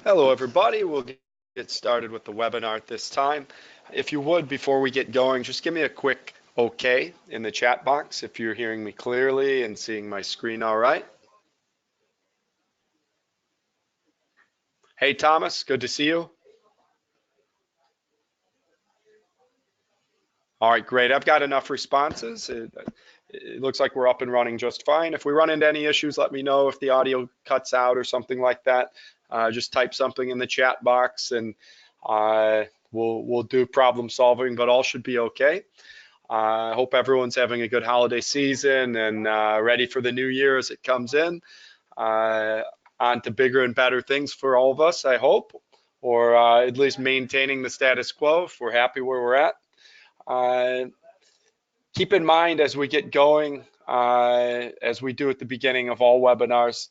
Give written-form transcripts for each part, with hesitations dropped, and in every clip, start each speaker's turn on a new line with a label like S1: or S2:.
S1: Hello, everybody. We'll get started with the webinar at this time. If you would, before we get going, just give me a quick okay in the chat box if you're hearing me clearly and seeing my screen all right. Hey, Thomas, good to see you. All right, great. I've got enough responses. It looks like we're up and running just fine. If we run into any issues, let me know. If the audio cuts out or something like that, just type something in the chat box and we'll do problem solving, but all should be okay. I hope everyone's having a good holiday season and ready for the new year as it comes in. On to bigger and better things for all of us, I hope, or at least maintaining the status quo if we're happy where we're at. Uh, Keep in mind as we get going, as we do at the beginning of all webinars,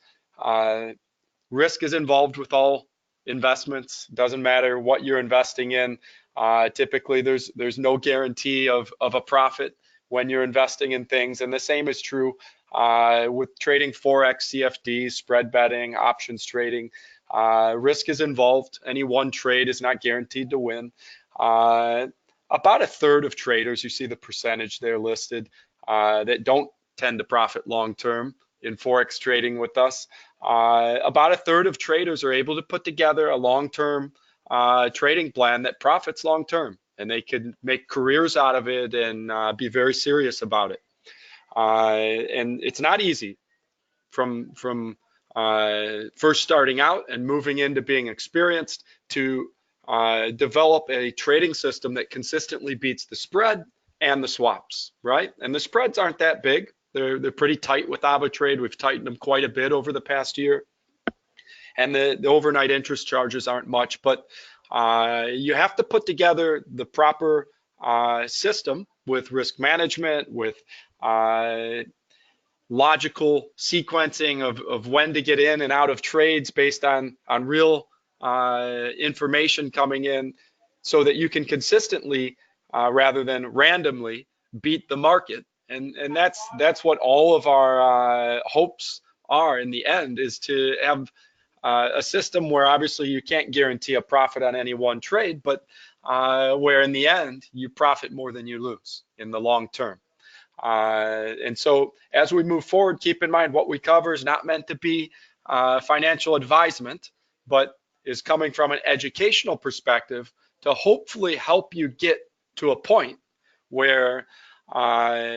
S1: risk is involved with all investments. Doesn't matter what you're investing in. Typically, there's no guarantee of a profit when you're investing in things, and the same is true with trading forex, CFDs, spread betting, options trading. Risk is involved. Any one trade is not guaranteed to win. About a third of traders, you see the percentage there listed, that don't tend to profit long term in forex trading with us. About a third of traders are able to put together a long-term trading plan that profits long-term, and they can make careers out of it and be very serious about it. And it's not easy from first starting out and moving into being experienced to develop a trading system that consistently beats the spread and the swaps, right? And the spreads aren't that big. They're pretty tight with AvaTrade. We've tightened them quite a bit over the past year. And the overnight interest charges aren't much, but you have to put together the proper system with risk management, with logical sequencing of when to get in and out of trades based on real information coming in so that you can consistently, rather than randomly, beat the market. And that's what all of our hopes are in the end, is to have a system where obviously you can't guarantee a profit on any one trade, but where in the end you profit more than you lose in the long term. And so as we move forward, keep in mind what we cover is not meant to be financial advisement, but is coming from an educational perspective to hopefully help you get to a point where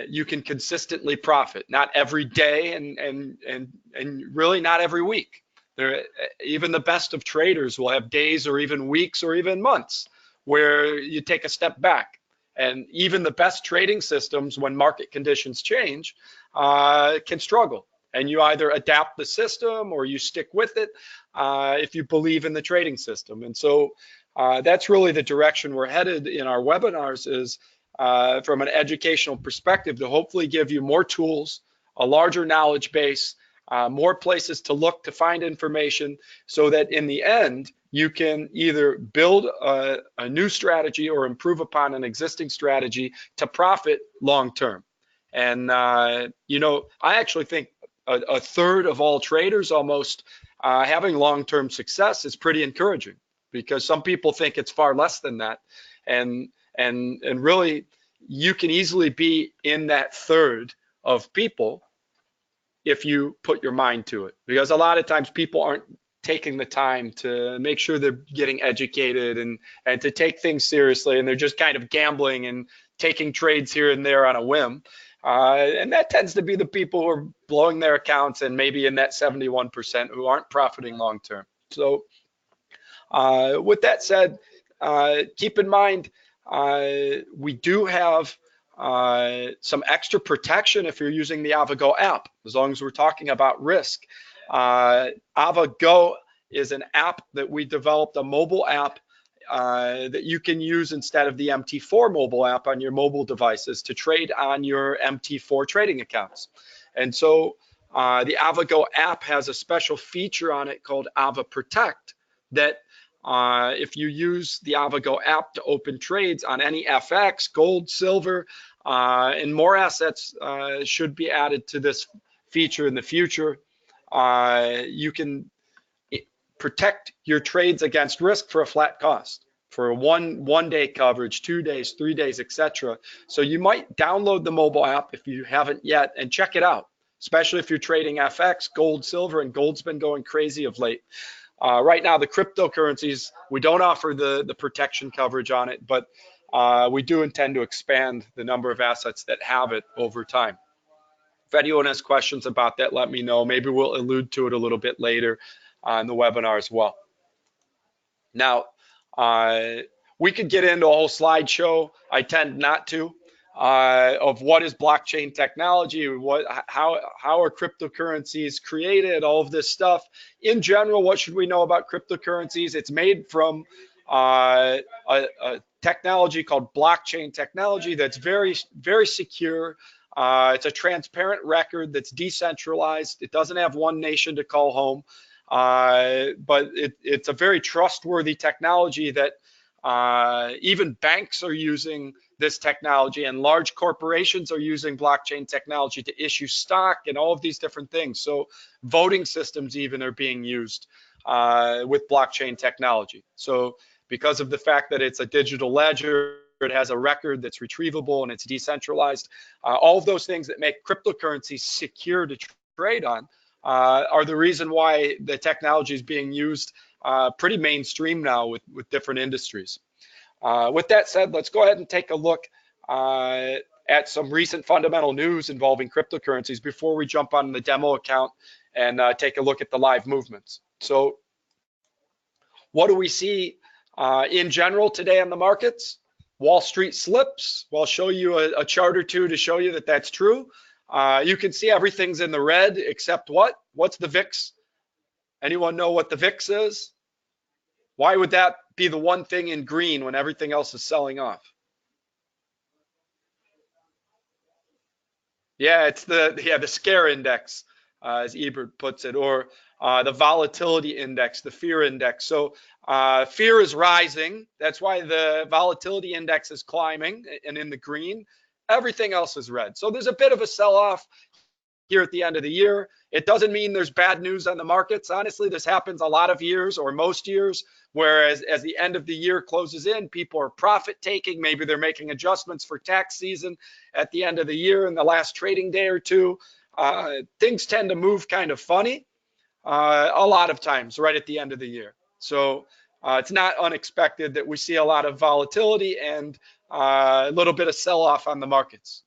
S1: you can consistently profit, not every day and really not every week. Even the best of traders will have days or even weeks or even months where you take a step back. And even the best trading systems, when market conditions change, can struggle. And you either adapt the system or you stick with it if you believe in the trading system. And so that's really the direction we're headed in our webinars, is from an educational perspective to hopefully give you more tools, a larger knowledge base, more places to look to find information, so that in the end, you can either build a new strategy or improve upon an existing strategy to profit long term. And, you know, I actually think a third of all traders almost having long-term success is pretty encouraging, because some people think it's far less than that. And really, you can easily be in that third of people if you put your mind to it, because a lot of times people aren't taking the time to make sure they're getting educated and to take things seriously, and they're just kind of gambling and taking trades here and there on a whim. And that tends to be the people who are blowing their accounts, and maybe in that 71% who aren't profiting long term. So with that said, keep in mind, we do have some extra protection if you're using the AvaGo app, as long as we're talking about risk. AvaGo is an app that we developed, a mobile app that you can use instead of the MT4 mobile app on your mobile devices to trade on your MT4 trading accounts. And so the AvaGo app has a special feature on it called Ava Protect that if you use the AvaGo app to open trades on any FX, gold, silver, and more assets should be added to this feature in the future, you can protect your trades against risk for a flat cost, for a one day coverage, 2 days, 3 days, etc. So you might download the mobile app if you haven't yet and check it out, especially if you're trading FX, gold, silver, and gold's been going crazy of late. Right now, the cryptocurrencies, we don't offer the protection coverage on it, but we do intend to expand the number of assets that have it over time. If anyone has questions about that, let me know. Maybe we'll allude to it a little bit later in the webinar as well. Now, we could get into a whole slideshow. I tend not to, of what is blockchain technology, how are cryptocurrencies created, all of this stuff. In general, what should we know about cryptocurrencies? It's made from a technology called blockchain technology that's very, very secure. It's a transparent record that's decentralized. It doesn't have one nation to call home, but it's a very trustworthy technology that even banks are using this technology, and large corporations are using blockchain technology to issue stock and all of these different things. So voting systems even are being used with blockchain technology. So because of the fact that it's a digital ledger, it has a record that's retrievable and it's decentralized. All of those things that make cryptocurrencies secure to trade on are the reason why the technology is being used pretty mainstream now with different industries. With that said, let's go ahead and take a look at some recent fundamental news involving cryptocurrencies before we jump on the demo account and take a look at the live movements. So what do we see in general today on the markets? Wall Street slips. Well, I'll show you a chart or two to show you that that's true. You can see everything's in the red except what? What's the VIX? Anyone know what the VIX is? Why would that be the one thing in green when everything else is selling off? Yeah, it's the scare index, as Ebert puts it, or the volatility index, the fear index. So fear is rising. That's why the volatility index is climbing and in the green. Everything else is red. So there's a bit of a sell-off here at the end of the year. It doesn't mean there's bad news on the markets. Honestly, this happens a lot of years or most years, whereas as the end of the year closes in, people are profit taking. Maybe they're making adjustments for tax season at the end of the year in the last trading day or two. Things tend to move kind of funny a lot of times right at the end of the year. So it's not unexpected that we see a lot of volatility and a little bit of sell-off on the markets.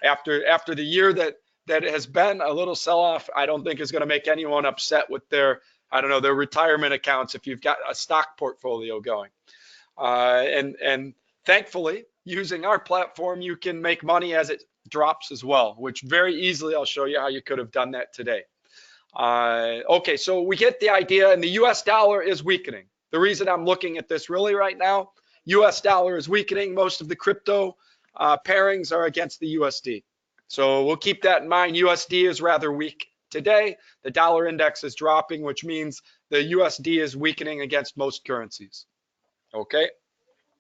S1: After the year that has been a little sell-off, I don't think is going to make anyone upset with their, I don't know, their retirement accounts if you've got a stock portfolio going. And thankfully, using our platform, you can make money as it drops as well, which very easily I'll show you how you could have done that today. Okay, so we get the idea, and the US dollar is weakening. The reason I'm looking at this really right now, US dollar is weakening. Most of the crypto pairings are against the USD. So we'll keep that in mind. USD is rather weak today. The dollar index is dropping, which means the USD is weakening against most currencies. Okay,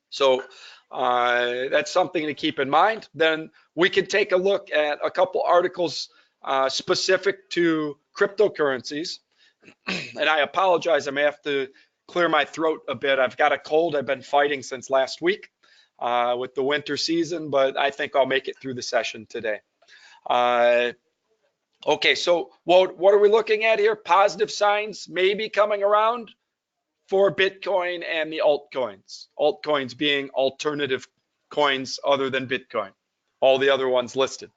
S1: so that's something to keep in mind. Then we can take a look at a couple articles specific to cryptocurrencies. And I apologize, I may have to clear my throat a bit. I've got a cold I've been fighting since last week with the winter season, but I think I'll make it through the session today. Okay, so what are we looking at here? Positive signs maybe coming around for Bitcoin and the altcoins. Altcoins being alternative coins other than Bitcoin. All the other ones listed.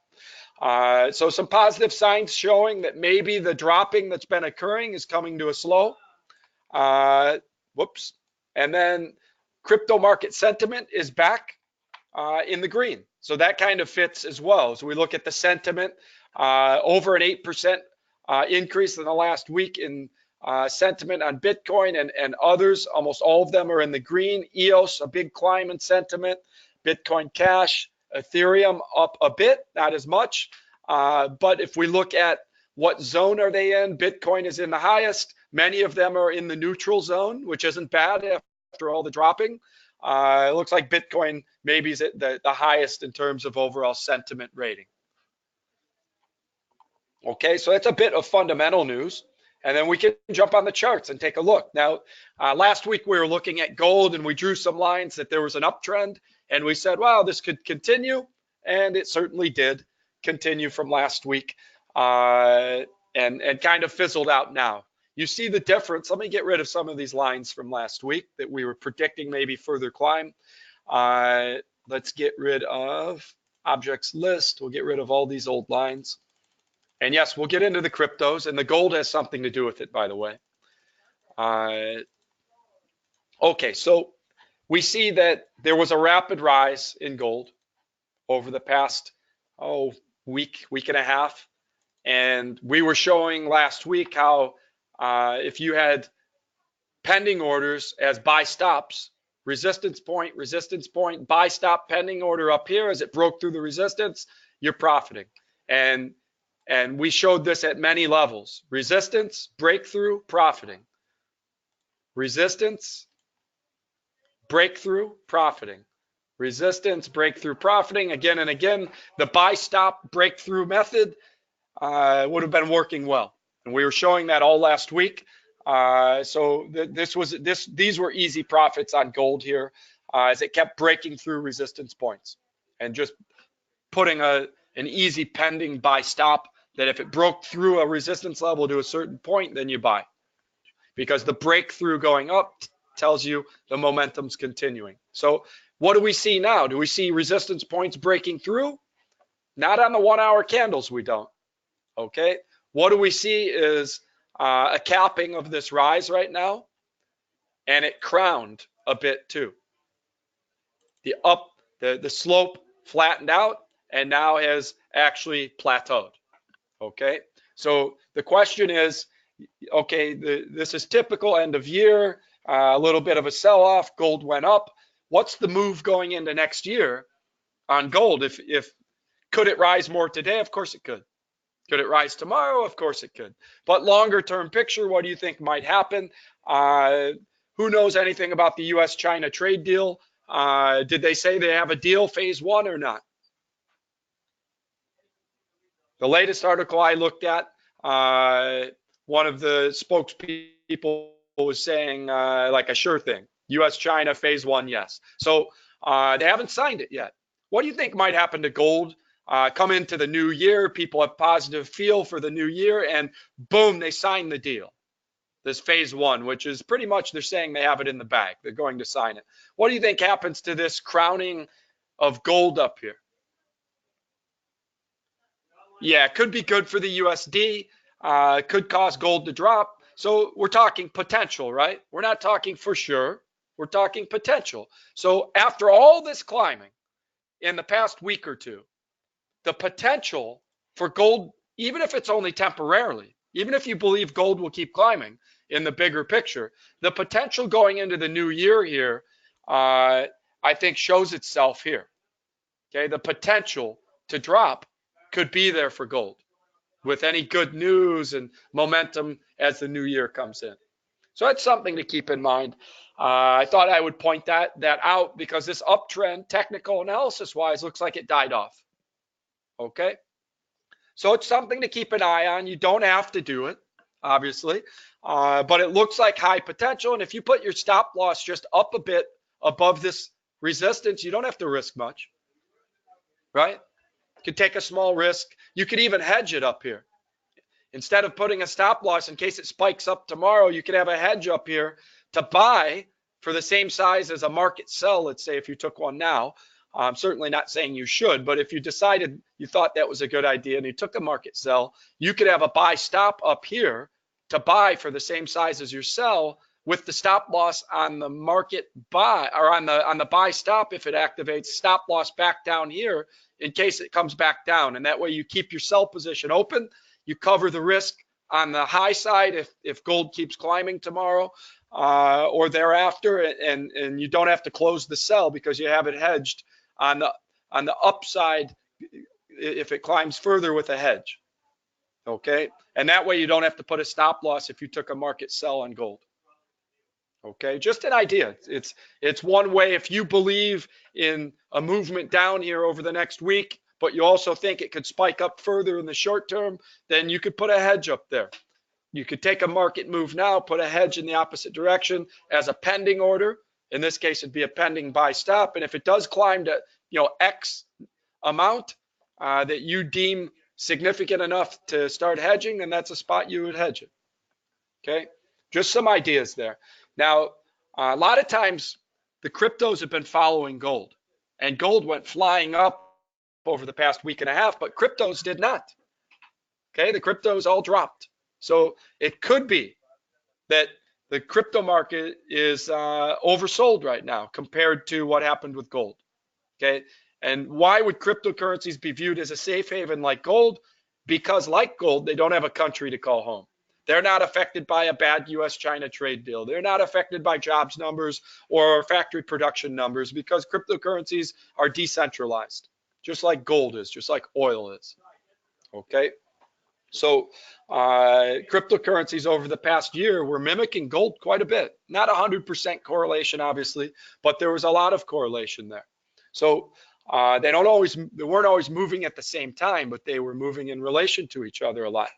S1: So some positive signs showing that maybe the dropping that's been occurring is coming to a slow. Whoops. And then crypto market sentiment is back in the green. So that kind of fits as well. So we look at the sentiment, over an 8% increase in the last week in sentiment on Bitcoin and others. Almost all of them are in the green. EOS, a big climb in sentiment. Bitcoin Cash, Ethereum up a bit, not as much. But if we look at what zone are they in, Bitcoin is in the highest. Many of them are in the neutral zone, which isn't bad after all the dropping. It looks like Bitcoin maybe is at the highest in terms of overall sentiment rating. Okay, so that's a bit of fundamental news. And then we can jump on the charts and take a look. Now, last week we were looking at gold and we drew some lines that there was an uptrend and we said, wow, this could continue. And it certainly did continue from last week and kind of fizzled out now. You see the difference. Let me get rid of some of these lines from last week that we were predicting maybe further climb. Let's get rid of objects list. We'll get rid of all these old lines. And yes, we'll get into the cryptos, and the gold has something to do with it, by the way. Okay, so we see that there was a rapid rise in gold over the past, week and a half. And we were showing last week how if you had pending orders as buy stops, resistance point, buy stop, pending order up here, as it broke through the resistance, you're profiting. And we showed this at many levels. Resistance, breakthrough, profiting. Resistance, breakthrough, profiting. Resistance, breakthrough, profiting. Again and again, the buy, stop, breakthrough method would have been working well. And we were showing that all last week. These were easy profits on gold here as it kept breaking through resistance points and just putting an easy pending buy stop that if it broke through a resistance level to a certain point, then you buy. Because the breakthrough going up tells you the momentum's continuing. So what do we see now? Do we see resistance points breaking through? Not on the 1 hour candles, we don't. Okay. What do we see is a capping of this rise right now, and it crowned a bit too. The slope flattened out and now has actually plateaued. Okay, so the question is, okay, this is typical end of year, a little bit of a sell-off, gold went up. What's the move going into next year on gold? If could it rise more today? Of course it could. Could it rise tomorrow? Of course it could. But longer term picture, what do you think might happen? Who knows anything about the US-China trade deal? Did they say they have a deal, phase one, or not? The latest article I looked at, one of the spokespeople was saying like a sure thing. US-China phase one, yes. So they haven't signed it yet. What do you think might happen to gold? Come into the new year, people have positive feel for the new year, and boom, they sign the deal. This phase one, which is pretty much they're saying they have it in the bag. They're going to sign it. What do you think happens to this crowning of gold up here? Yeah, it could be good for the USD. Could cause gold to drop. So we're talking potential, right? We're not talking for sure. We're talking potential. So after all this climbing in the past week or two, the potential for gold, even if it's only temporarily, even if you believe gold will keep climbing in the bigger picture, the potential going into the new year here, I think shows itself here. Okay, the potential to drop could be there for gold with any good news and momentum as the new year comes in. So that's something to keep in mind. I thought I would point that out because this uptrend, technical analysis wise, looks like it died off. Okay, so it's something to keep an eye on. You don't have to do it, obviously, but it looks like high potential. And if you put your stop loss just up a bit above this resistance, you don't have to risk much, right? You could take a small risk. You could even hedge it up here. Instead of putting a stop loss in case it spikes up tomorrow, you could have a hedge up here to buy for the same size as a market sell. Let's say if you took one now, I'm certainly not saying you should, but if you decided you thought that was a good idea and you took a market sell, you could have a buy stop up here to buy for the same size as your sell with the stop loss on the market buy or on the buy stop. If it activates, stop loss back down here in case it comes back down. And that way you keep your sell position open. You cover the risk on the high side if gold keeps climbing tomorrow or thereafter, and you don't have to close the sell because you have it hedged on the upside if it climbs further with a hedge. Okay, and that way you don't have to put a stop loss if you took a market sell on gold. Okay, just an idea. It's one way if you believe in a movement down here over the next week, but you also think it could spike up further in the short term, then you could put a hedge up there. You could take a market move now, put a hedge in the opposite direction as a pending order. In this case, it'd be a pending buy stop. And if it does climb to, X amount that you deem significant enough to start hedging, then that's a spot you would hedge it. Okay, just some ideas there. Now, a lot of times the cryptos have been following gold, and gold went flying up over the past week and a half, but cryptos did not. Okay, the cryptos all dropped. So it could be that the crypto market is oversold right now compared to what happened with gold. Okay, and why would cryptocurrencies be viewed as a safe haven like gold? Because like gold, they don't have a country to call home. They're not affected by a bad US-China trade deal. They're not affected by jobs numbers or factory production numbers because cryptocurrencies are decentralized, just like gold is, just like oil is. Okay, so cryptocurrencies over the past year were mimicking gold quite a bit. Not 100% correlation, obviously, but there was a lot of correlation there. So they weren't always moving at the same time, but they were moving in relation to each other a lot.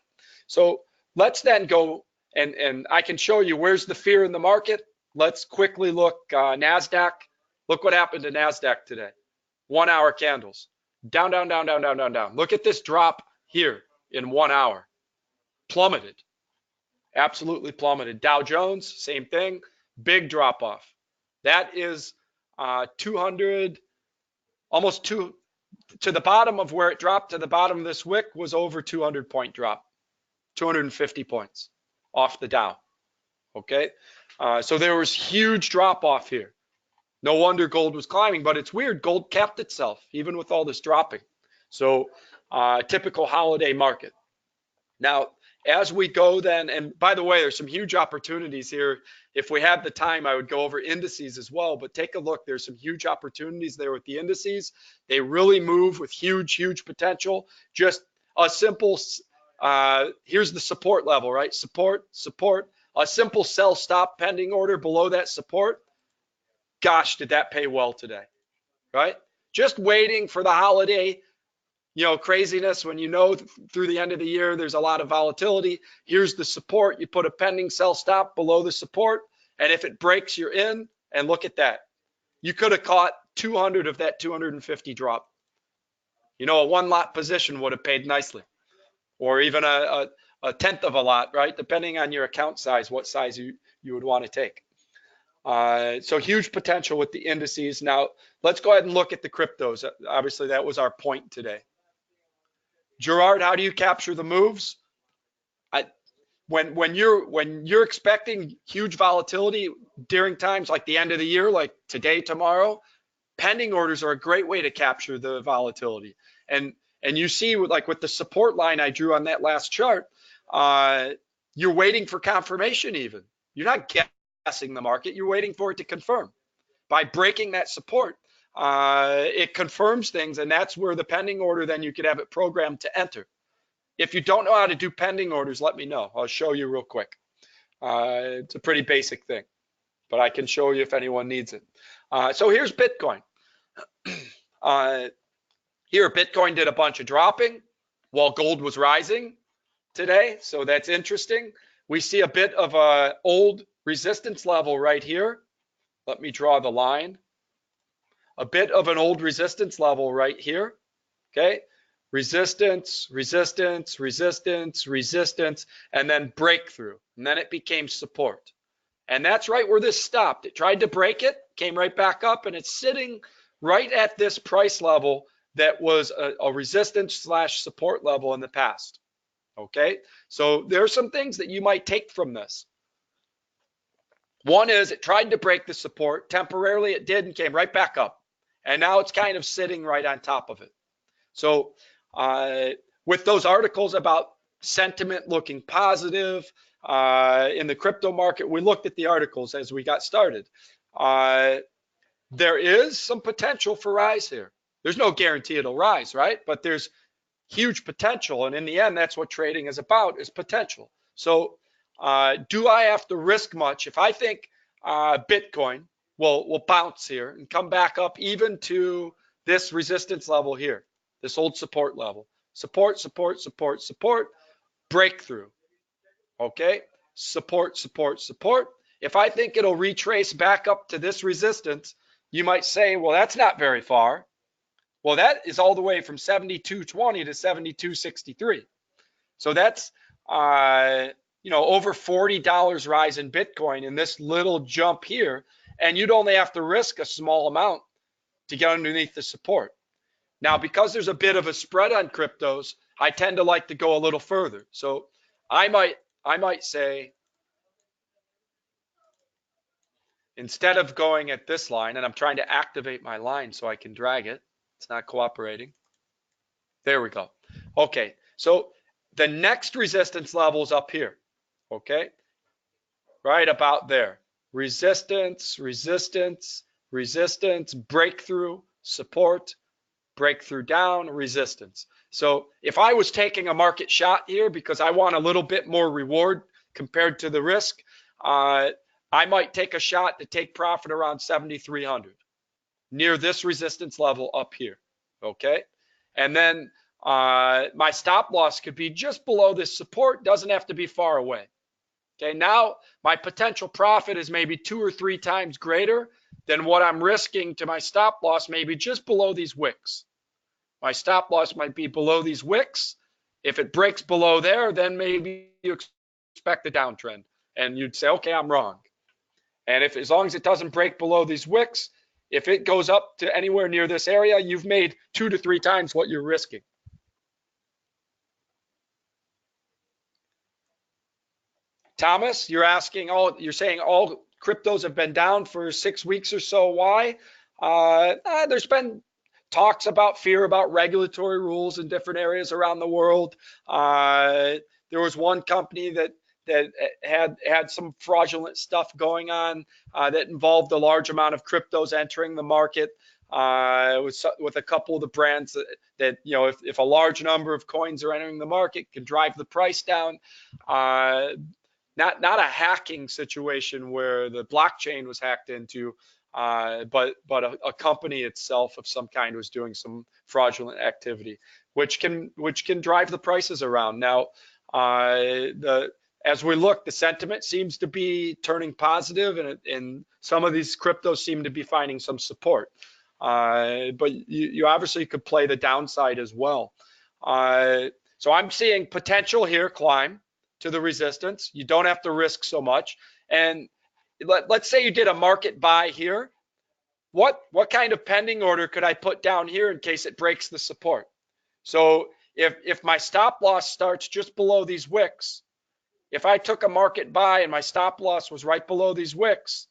S1: So let's then go and I can show you where's the fear in the market. Let's quickly look NASDAQ. Look what happened to NASDAQ today. 1 hour candles. Down, down, down, down, down, down, down. Look at this drop here in 1 hour. Plummeted. Absolutely plummeted. Dow Jones, same thing. Big drop off. That is 200, almost to the bottom of where it dropped to the bottom of this wick was over 200 point drop. 250 points off the Dow. Okay, so there was huge drop off here. No wonder gold was climbing, but it's weird. Gold kept itself even with all this dropping. So typical holiday market. Now, as we go then, and by the way, there's some huge opportunities here. If we had the time, I would go over indices as well, but take a look. There's some huge opportunities there with the indices. They really move with huge, huge potential. Just a simple, here's the support level, right? Support, support, a simple sell stop pending order below that support. Gosh, did that pay well today, right? Just waiting for the holiday, craziness when through the end of the year, there's a lot of volatility. Here's the support. You put a pending sell stop below the support. And if it breaks, you're in. And look at that. You could have caught 200 of that 250 drop. A one lot position would have paid nicely. Or even a tenth of a lot, right? Depending on your account size, what size you would want to take. So huge potential with the indices. Now, let's go ahead and look at the cryptos. Obviously, that was our point today. Gerard, how do you capture the moves? When you're expecting huge volatility during times like the end of the year, like today, tomorrow, pending orders are a great way to capture the volatility. And you see with the support line I drew on that last chart, you're waiting for confirmation even. You're not guessing the market, you're waiting for it to confirm. By breaking that support, it confirms things, and that's where the pending order, then you could have it programmed to enter. If you don't know how to do pending orders, let me know. I'll show you real quick. It's a pretty basic thing, but I can show you if anyone needs it. So here's Bitcoin. Here, Bitcoin did a bunch of dropping while gold was rising today, so that's interesting. We see a bit of an old resistance level right here. Let me draw the line. A bit of an old resistance level right here, okay? Resistance, resistance, resistance, resistance, and then breakthrough. And then it became support. And that's right where this stopped. It tried to break it, came right back up, and it's sitting right at this price level that was a resistance / support level in the past, okay? So there are some things that you might take from this. One is it tried to break the support. Temporarily it did and came right back up. And now it's kind of sitting right on top of it. So with those articles about sentiment looking positive in the crypto market, we looked at the articles as we got started. There is some potential for rise here. There's no guarantee it'll rise, right? But there's huge potential. And in the end, that's what trading is about, is potential. So do I have to risk much? If I think Bitcoin will bounce here and come back up even to this resistance level here, this old support level, support, support, support, support, breakthrough. Okay, support, support, support. If I think it'll retrace back up to this resistance, you might say, well, that's not very far. Well, that is all the way from 72.20 to 72.63. So that's over $40 rise in Bitcoin in this little jump here, and you'd only have to risk a small amount to get underneath the support. Now, because there's a bit of a spread on cryptos, I tend to like to go a little further. So I might say, instead of going at this line, and I'm trying to activate my line so I can drag it, it's not cooperating. There we go. Okay, so the next resistance level is up here. Okay, right about there. Resistance, resistance, resistance, breakthrough, support, breakthrough down, resistance. So if I was taking a market shot here because I want a little bit more reward compared to the risk, I might take a shot to take profit around 7,300 near this resistance level up here. Okay, and then my stop loss could be just below this support, doesn't have to be far away. Okay, now my potential profit is maybe 2 or 3 times greater than what I'm risking to my stop loss, maybe just below these wicks. My stop loss might be below these wicks. If it breaks below there, then maybe you expect a downtrend and you'd say, okay, I'm wrong. And if, as long as it doesn't break below these wicks, if it goes up to anywhere near this area, you've made 2 to 3 times what you're risking. Thomas, you're saying all cryptos have been down for 6 weeks or so. Why? There's been talks about fear about regulatory rules in different areas around the world. There was one company that had some fraudulent stuff going on that involved a large amount of cryptos entering the market. With a couple of the brands that if a large number of coins are entering the market, can drive the price down. Not a hacking situation where the blockchain was hacked into, but a company itself of some kind was doing some fraudulent activity, which can drive the prices around. Now, as we look, the sentiment seems to be turning positive, and some of these cryptos seem to be finding some support. But you obviously could play the downside as well. So I'm seeing potential here climb to the resistance. You don't have to risk so much. And let's say you did a market buy here. What kind of pending order could I put down here in case it breaks the support? So if my stop loss starts just below these wicks, if I took a market buy and my stop loss was right below these wicks,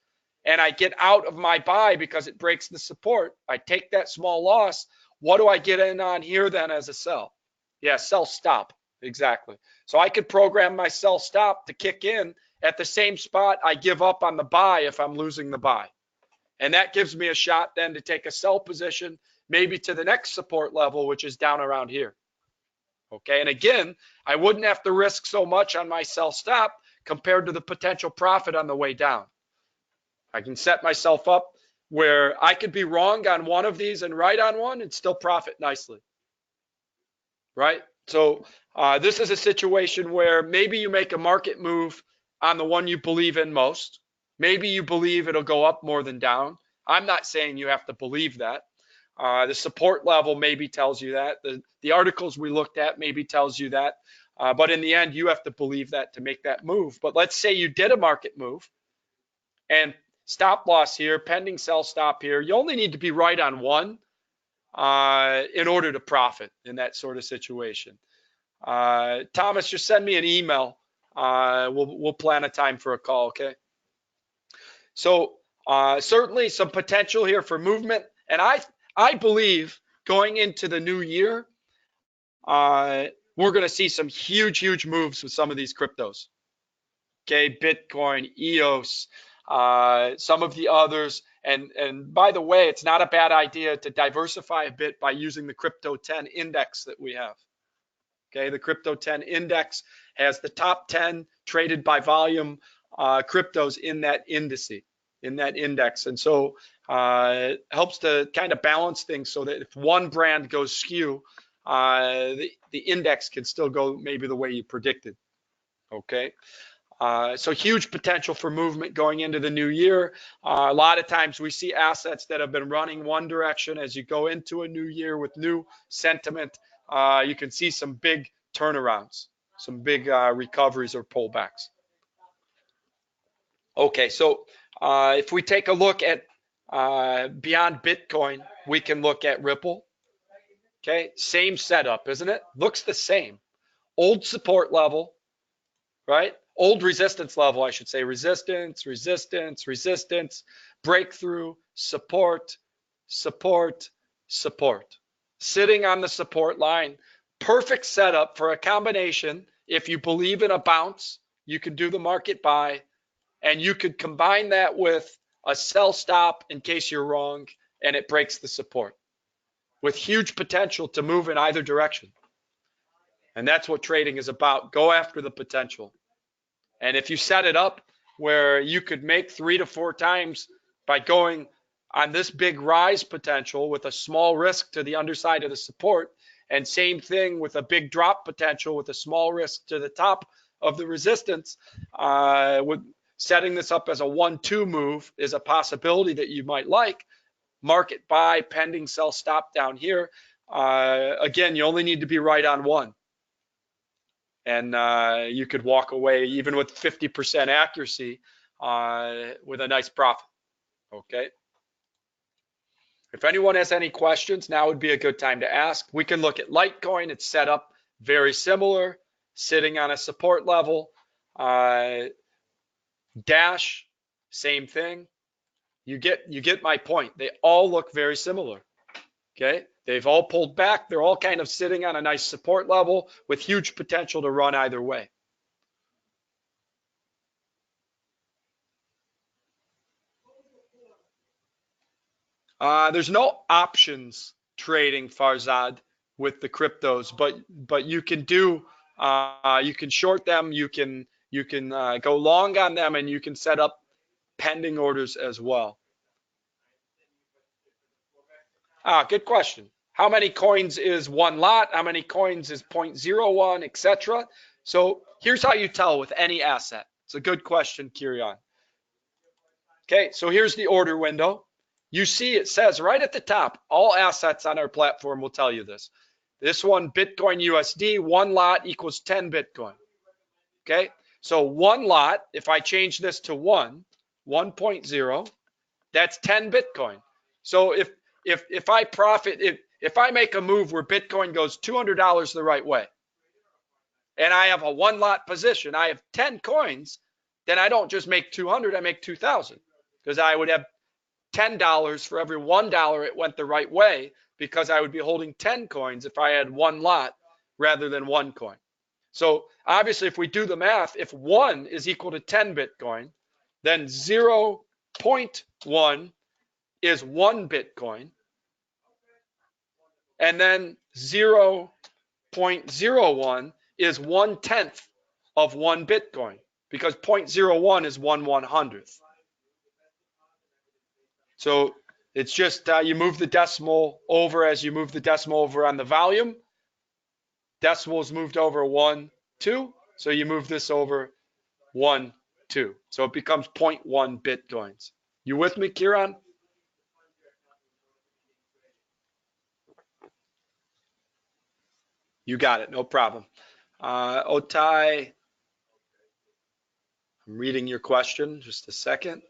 S1: and I get out of my buy because it breaks the support, I take that small loss. What do I get in on here then as a sell? Yeah, sell stop. Exactly. So I could program my sell stop to kick in at the same spot I give up on the buy if I'm losing the buy. And that gives me a shot then to take a sell position, maybe to the next support level, which is down around here. Okay, and again, I wouldn't have to risk so much on my sell stop compared to the potential profit on the way down. I can set myself up where I could be wrong on one of these and right on one and still profit nicely. Right? So this is a situation where maybe you make a market move on the one you believe in most. Maybe you believe it'll go up more than down. I'm not saying you have to believe that. The support level maybe tells you that. The articles we looked at maybe tells you that. But in the end, you have to believe that to make that move. But let's say you did a market move and stop loss here, pending sell stop here. You only need to be right on one in order to profit in that sort of situation. Thomas, just send me an email. We'll plan a time for a call, okay? So certainly some potential here for movement. And I believe going into the new year, we're going to see some huge moves with some of these cryptos. Okay, Bitcoin, EOS, some of the others. And by the way, it's not a bad idea to diversify a bit by using the Crypto 10 index that we have. Okay, the Crypto 10 index has the top 10 traded by volume cryptos in that index. And so it helps to kind of balance things so that if one brand goes skew, the index can still go maybe the way you predicted. Okay. So huge potential for movement going into the new year. A lot of times we see assets that have been running one direction as you go into a new year with new sentiment. You can see some big turnarounds, some big recoveries or pullbacks. Okay, so if we take a look at beyond Bitcoin, we can look at Ripple. Okay, same setup, isn't it? Looks the same. Old support level, right? Old resistance level, I should say. Resistance, resistance, resistance, breakthrough, support, support, support. Sitting on the support line. Perfect setup for a combination. If you believe in a bounce, you can do the market buy, and you could combine that with a sell stop in case you're wrong and it breaks the support, with huge potential to move in either direction. And that's what trading is about. Go after the potential. And if you set it up where you could make 3 to 4 times by going on this big rise potential with a small risk to the underside of the support, and same thing with a big drop potential with a small risk to the top of the resistance, with setting this up as a 1-2 move is a possibility that you might like. Market buy, pending sell stop down here. Again, you only need to be right on one. And you could walk away even with 50% accuracy with a nice profit. Okay. If anyone has any questions, now would be a good time to ask. We can look at Litecoin. It's set up very similar, sitting on a support level. Dash, same thing. You get my point. They all look very similar. Okay. They've all pulled back. They're all kind of sitting on a nice support level with huge potential to run either way. There's no options trading, Farzad, with the cryptos, but you can do you can short them, you can go long on them, and you can set up pending orders as well. Good question. How many coins is one lot? How many coins is 0.01, etc.? So here's how you tell with any asset. It's a good question, Kirian. Okay, so here's the order window. You see it says right at the top, all assets on our platform will tell you this. This one, Bitcoin USD, one lot equals 10 Bitcoin. Okay, so one lot, if I change this to 1.0, that's 10 Bitcoin. So if I profit, if I make a move where Bitcoin goes $200 the right way, and I have a one lot position, I have 10 coins, then I don't just make 200, I make 2,000, because I would have $10 for every $1 it went the right way, because I would be holding 10 coins if I had one lot rather than one coin. So obviously, if we do the math, if 1 is equal to 10 Bitcoin, then 0.1 is 1 Bitcoin, and then 0.01 is 1/10 of 1 Bitcoin, because 0.01 is 1/100th. So it's just you move the decimal over as you move the decimal over on the volume. Decimals moved over 1, 2. So you move this over 1, 2. So it becomes 0.1 Bitcoins. You with me, Kieran? You got it. No problem. Otai, I'm reading your question. Just a second.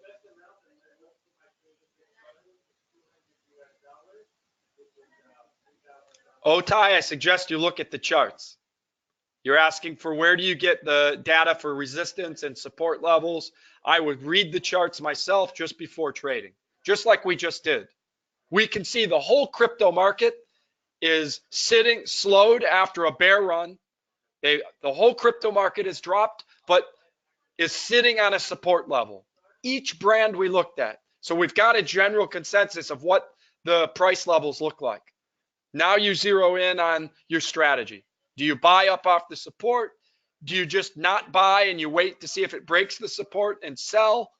S1: Otai, I suggest you look at the charts. You're asking for where do you get the data for resistance and support levels. I would read the charts myself just before trading, just like we just did. We can see the whole crypto market is sitting slowed after a bear run. The whole crypto market has dropped, but is sitting on a support level. Each brand we looked at. So we've got a general consensus of what the price levels look like. Now you zero in on your strategy. Do you buy up off the support? Do you just not buy and you wait to see if it breaks the support and sell?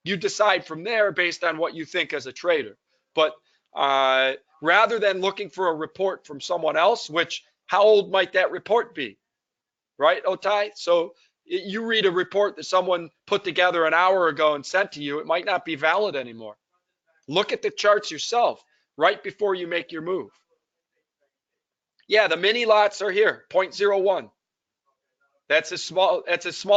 S1: You decide from there based on what you think as a trader. But rather than looking for a report from someone else, which how old might that report be? Right, Otai? So You read a report that someone put together an hour ago and sent to you, it might not be valid anymore. Look at the charts yourself right before you make your move. Yeah, the mini lots are here, 0.01. That's as small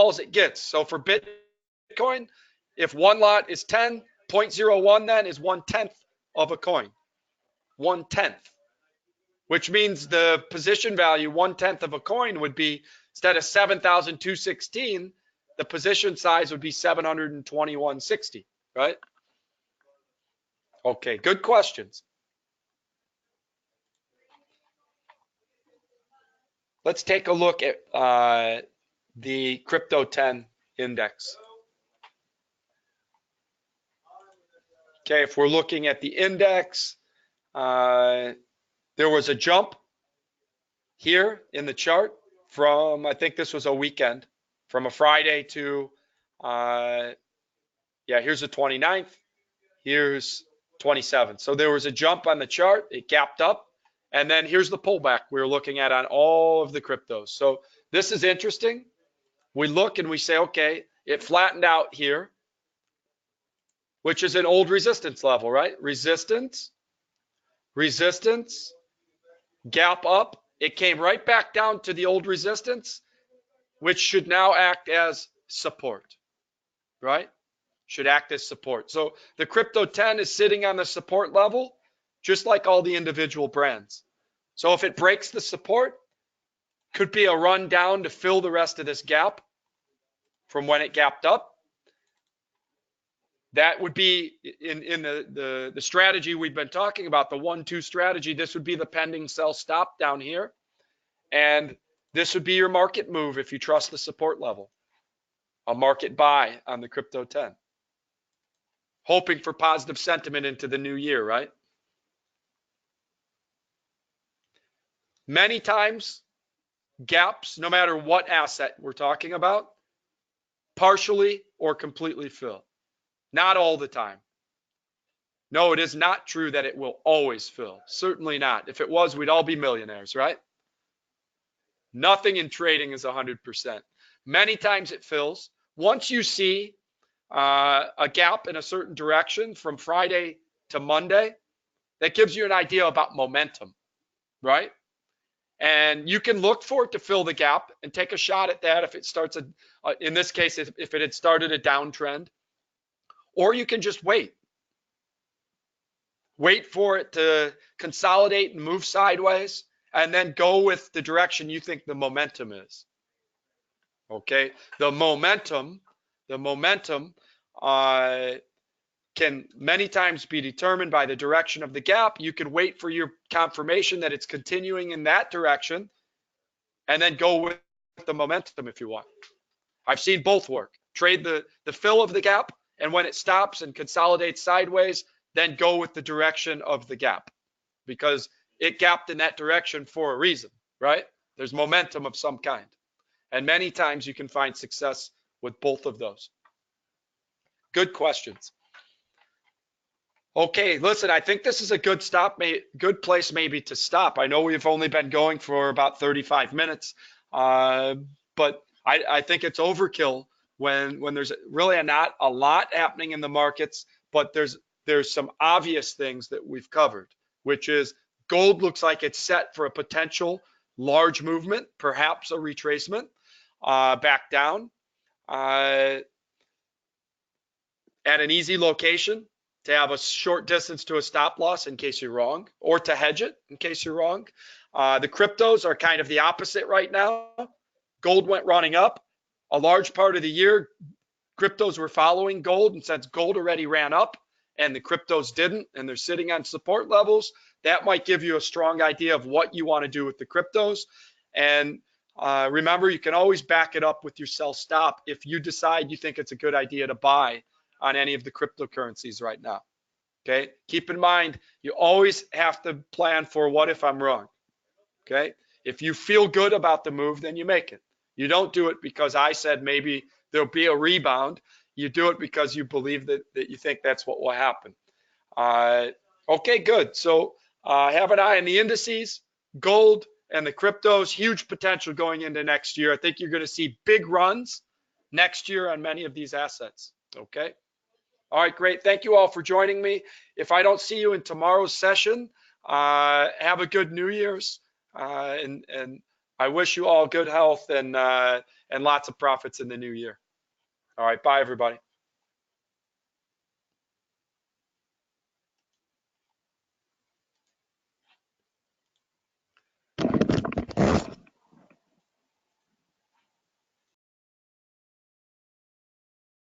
S1: as it gets. So for Bitcoin, if one lot is 10, 0.01 then is 1/10 of a coin. 1/10. Which means the position value 1/10 of a coin would be, instead of 7,216, the position size would be 721.60, right? Okay, good questions. Let's take a look at the Crypto 10 index. Okay, if we're looking at the index, there was a jump here in the chart from, I think this was a weekend, from a Friday to, yeah, here's the 29th, here's 27th. So there was a jump on the chart, it gapped up, and then here's the pullback we were looking at on all of the cryptos. So this is interesting. We look and we say, okay, it flattened out here, which is an old resistance level, right? Resistance, resistance, gap up. It came right back down to the old resistance, which should now act as support, right? Should act as support. So the Crypto 10 is sitting on the support level, just like all the individual brands. So if it breaks the support, could be a run down to fill the rest of this gap from when it gapped up. That would be in the strategy we've been talking about, the 1-2 strategy. This would be the pending sell stop down here. And this would be your market move if you trust the support level. A market buy on the Crypto 10. Hoping for positive sentiment into the new year, right? Many times, gaps, no matter what asset we're talking about, partially or completely fill. Not all the time. No, it is not true that it will always fill. Certainly not. If it was, we'd all be millionaires, right? Nothing in trading is 100%. Many times it fills. Once you see a gap in a certain direction from Friday to Monday, that gives you an idea about momentum, right? And you can look for it to fill the gap and take a shot at that if it starts, in this case, if it had started a downtrend. Or you can just wait. Wait for it to consolidate and move sideways, and then go with the direction you think the momentum is. Okay, the momentum can many times be determined by the direction of the gap. You can wait for your confirmation that it's continuing in that direction, and then go with the momentum if you want. I've seen both work. Trade the fill of the gap, and when it stops and consolidates sideways, then go with the direction of the gap, because it gapped in that direction for a reason, right? There's momentum of some kind. And many times you can find success with both of those. Good questions. Okay, listen, I think this is a good good place maybe to stop. I know we've only been going for about 35 minutes, but I think it's overkill when there's really not a lot happening in the markets, but there's some obvious things that we've covered, which is gold looks like it's set for a potential large movement, perhaps a retracement back down at an easy location to have a short distance to a stop loss in case you're wrong, or to hedge it in case you're wrong. The cryptos are kind of the opposite right now. Gold went running up. A large part of the year, cryptos were following gold, and since gold already ran up and the cryptos didn't, and they're sitting on support levels, that might give you a strong idea of what you want to do with the cryptos. And remember, you can always back it up with your sell stop if you decide you think it's a good idea to buy on any of the cryptocurrencies right now. Okay, keep in mind, you always have to plan for what if I'm wrong. Okay, if you feel good about the move, then you make it. You don't do it because I said maybe there'll be a rebound. You do it because you believe that you think that's what will happen. Okay, good. So have an eye on the indices. Gold, and the cryptos, huge potential going into next year. I think you're going to see big runs next year on many of these assets. Okay. All right, great. Thank you all for joining me. If I don't see you in tomorrow's session, have a good New Year's, and I wish you all good health and lots of profits in the new year. All right, bye everybody.